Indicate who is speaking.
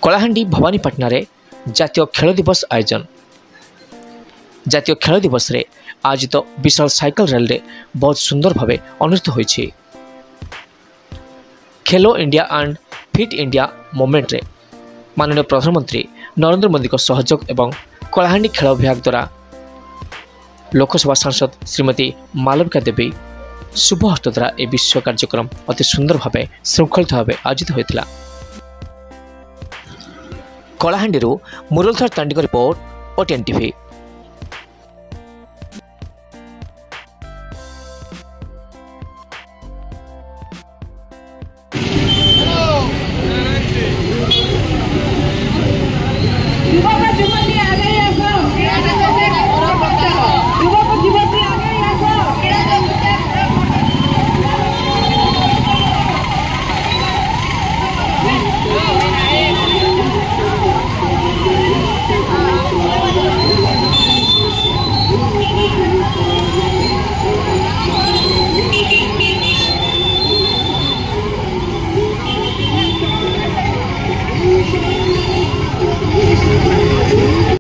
Speaker 1: कलाहांडी भवानीपाटना रे जातीय खेल दिवस आयोजन। जातीय खेल दिवस रे आयोजित विशाल साइकिल रैली रे बहुत सुंदर भाव अनुष्ठित होइछि। खेलो India and fit India movement रे माननीय प्रधानमंत्री नरेंद्र मोदी को सहयोग एवं कलाहांडी खेल विभाग द्वारा लोकसभा सांसद श्रीमती मालविका देवी शुभ हस्त द्वारा ए विश्व कार्यक्रम अति सुंदर भाव श्रृंखलित भाव आयोजित होता। Kalahandi Muralidhar Tandi report, OTN TV।